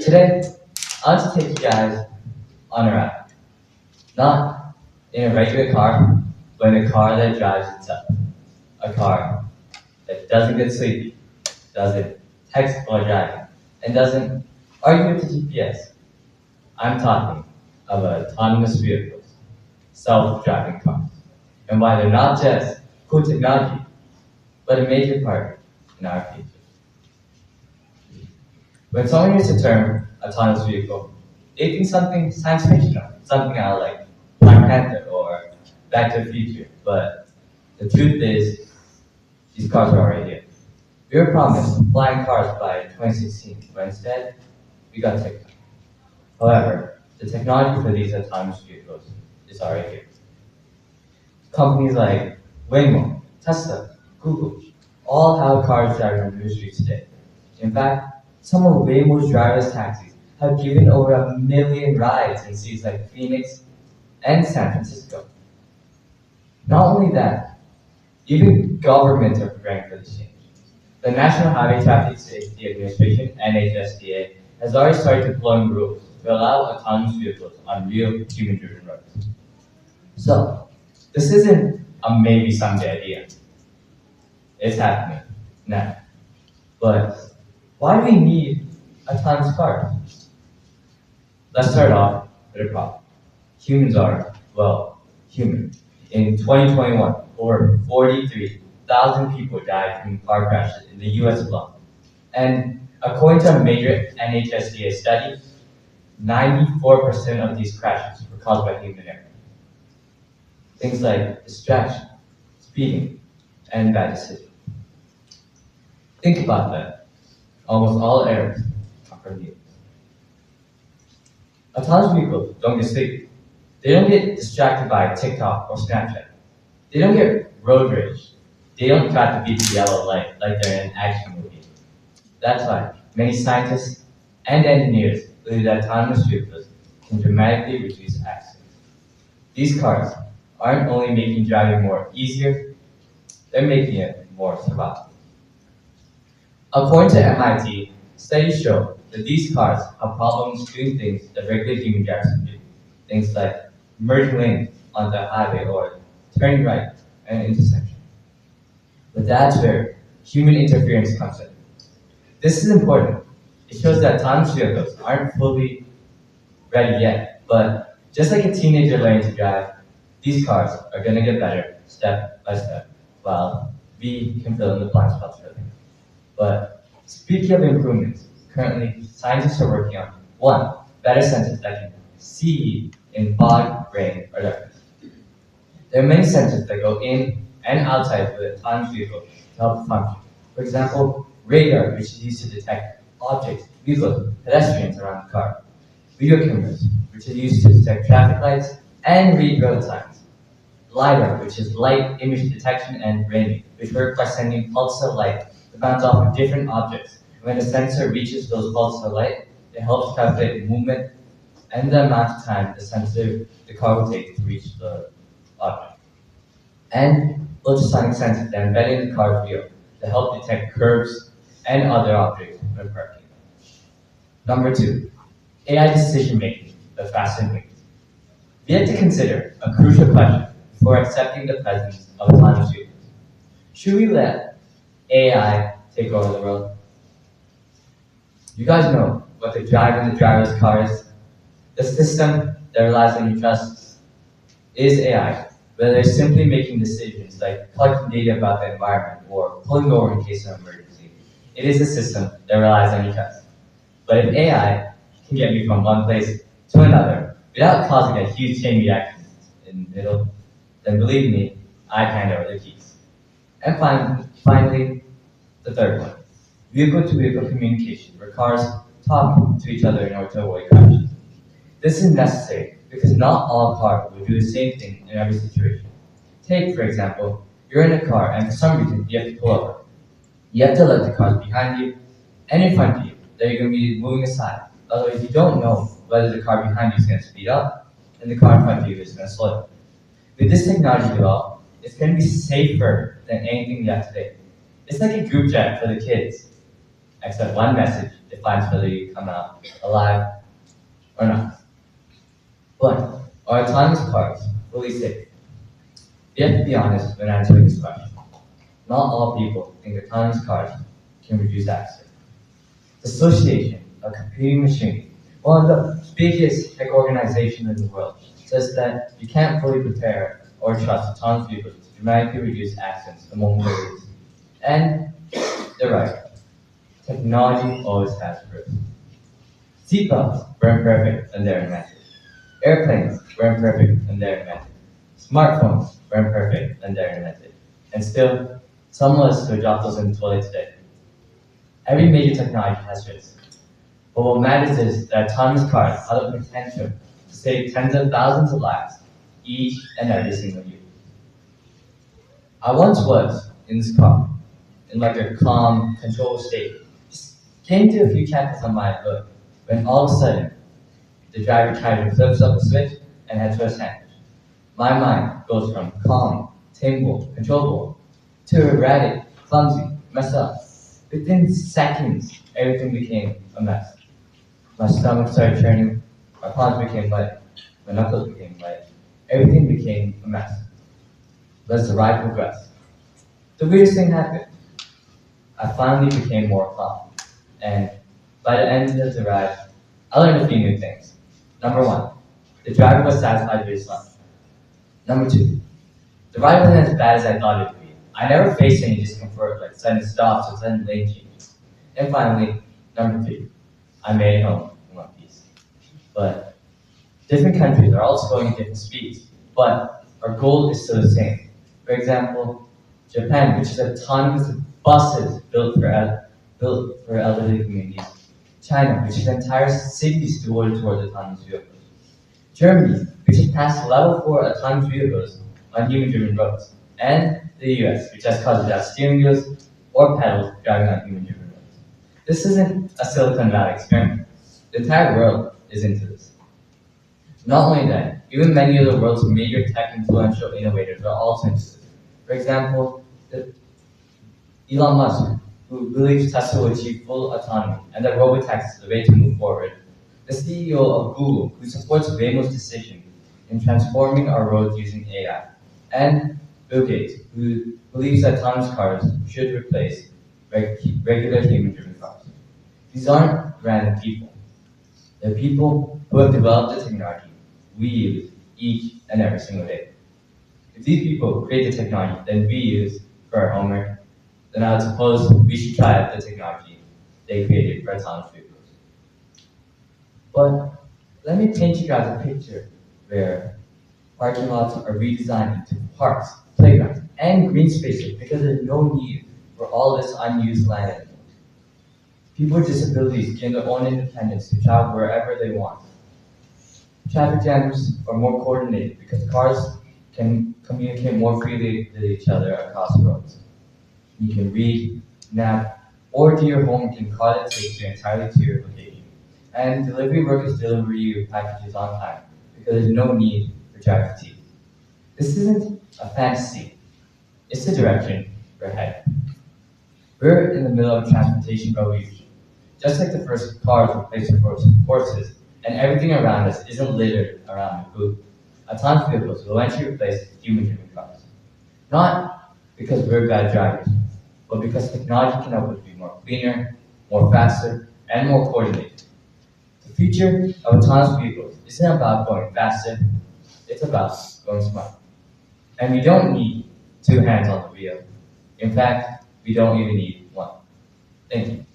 Today, I want to take you guys on a ride. Not in a regular car, but in a car that drives itself. A car that doesn't get sleepy, doesn't text while driving, and doesn't argue with the GPS. I'm talking about autonomous vehicles, self-driving cars, and why they're not just cool technology, but a major part in our future. When someone hears the term autonomous vehicle, they think something science fictional, something out like Black Panther or Back to the Future. But the truth is, these cars are already here. We were promised flying cars by 2016, but instead, we got TikTok. However, the technology for these autonomous vehicles is already here. Companies like Waymo, Tesla, Google, all have cars driving on the streets today. In fact, some of Waymo's driverless taxis have given over 1 million rides in cities like Phoenix and San Francisco. Not only that, even governments are preparing for this change. The National Highway Traffic Safety Administration, NHTSA, has already started deploying rules to allow autonomous vehicles on real human-driven roads. So, this isn't a maybe someday idea. It's happening now. But why do we need autonomous cars? Let's start off with a problem. Humans are, well, human. In 2021, over 43,000 people died from car crashes in the US alone. And according to a major NHTSA study, 94% of these crashes were caused by human error. Things like distraction, speeding, and bad decisions. Think about that. Almost all errors are from humans. Autonomous vehicles don't get sleepy. They don't get distracted by TikTok or Snapchat. They don't get road rage. They don't try to beat the yellow light like they're in an action movie. That's why many scientists and engineers believe that autonomous vehicles can dramatically reduce accidents. These cars aren't only making driving more easier, they're making it more survivable. According to MIT, studies show that these cars have problems doing things that regular human drivers can do. Things like merging lanes on the highway or turning right at an intersection. But that's where human interference comes in. This is important. It shows that autonomous vehicles aren't fully ready yet, but just like a teenager learning to drive, these cars are going to get better step by step, while we can fill in the blind spots for them. But speaking of improvements, currently scientists are working on one, better sensors that can see in fog, rain, or darkness. There are many sensors that go in and outside of the autonomous vehicle to help function. For example, radar, which is used to detect objects, vehicles, pedestrians around the car. Video cameras, which is used to detect traffic lights and read road signs. LiDAR, which is light image detection and ramming, which work by sending pulses of light to bounce off of different objects. When the sensor reaches those pulses of light, it helps calculate movement and the amount of time the car will take to reach the object. And ultrasonic sensors that are embedded in the car's wheel to help detect curves and other objects when parking. Number two, AI decision making, the fast and wings. We have to consider a crucial question before accepting the presence of autonomous vehicles. Should we let AI take over the world? You guys know what the driverless car is. The system that relies on your trust is AI, whether it's simply making decisions like collecting data about the environment or pulling over in case of an emergency. It is a system that relies on your trust. But if AI can get me from one place to another without causing a huge chain reaction in the middle, then believe me, I'd hand over the keys. And finally, the third one, vehicle-to-vehicle communication, where cars talk to each other in order to avoid crashes. This is necessary because not all cars will do the same thing in every situation. Take, for example, you're in a car and for some reason you have to pull over. You have to let the cars behind you and in front of you that you're going to be moving aside. Otherwise, you don't know whether the car behind you is going to speed up and the car in front of you is going to slow down. With this technology developed, it's going to be safer than anything we have today. It's like a group chat for the kids. accept one message, defines whether you come out alive or not. But are autonomous cars fully safe? We have to be honest when answering this question. Not all people think autonomous cars can reduce accidents. The Association of Computing Machines, one of the biggest tech organizations in the world, says that you can't fully prepare or trust autonomous vehicles to dramatically reduce accidents among motorists. And they're right. Technology always has risks. Seatbelts were imperfect and they're invented. Airplanes were imperfect and they're invented. Smartphones were imperfect and they're invented. And still, some of us still drop those in the toilet today. Every major technology has risks. But what matters is that autonomous cars have the potential to save tens of thousands of lives each and every single year. I once was in this car, in like a calm, controlled state. Just came to a few chapters on my hood, when all of a sudden, the driver casually flips up a switch and heads for a sandwich. My mind goes from calm, tamable, controllable, to erratic, clumsy, messed up. Within seconds, everything became a mess. My stomach started churning, my palms became wet, my knuckles became wet. Everything became a mess. But as the ride progressed, the weirdest thing happened. I finally became more calm. And by the end of the ride, I learned a few new things. Number one, the driver was satisfied with his lunch. Number two, the ride wasn't as bad as I thought it would be. I never faced any discomfort like sudden stops or sudden lane changes. And finally, number three, I made it home in one piece. But different countries are also going at different speeds, but our goal is still the same. For example, Japan, which is autonomous buses built for elderly communities. China, which is entire cities devoted towards autonomous vehicles. Germany, which has passed level 4 autonomous vehicles on human-driven roads. And the US, which has cars without steering wheels or pedals driving on human-driven roads. This isn't a Silicon Valley experiment. The entire world is into this. Not only that, even many of the world's major tech influential innovators are also into this. For example, Elon Musk, who believes Tesla will achieve full autonomy and that robotaxi is the way to move forward. The CEO of Google, who supports Waymo's decision in transforming our roads using AI. And Bill Gates, who believes that autonomous cars should replace regular human-driven cars. These aren't random people. They're people who have developed the technology we use each and every single day. If these people create the technology that we use for our homework, then I would suppose we should try out the technology they created for autonomous vehicles. But let me paint you guys a picture where parking lots are redesigned into parks, playgrounds, and green spaces because there's no need for all this unused land anymore. People with disabilities gain their own independence to travel wherever they want. Traffic jams are more coordinated because cars can communicate more freely with each other across roads. You can read, nap, or do your homework in a car that takes you entirely to your location. And delivery workers deliver you packages on time because there's no need for driver fatigue. This isn't a fantasy. It's the direction we're headed. We're in the middle of a transportation revolution. Just like the first cars replaced horses, and everything around us isn't littered around the hoop. Autonomous vehicles will eventually replace human-driven cars. Not because we're bad drivers, but because technology can help us be more cleaner, more faster, and more coordinated. The future of autonomous vehicles isn't about going faster, it's about going smart. And we don't need two hands on the wheel. In fact, we don't even need one. Thank you.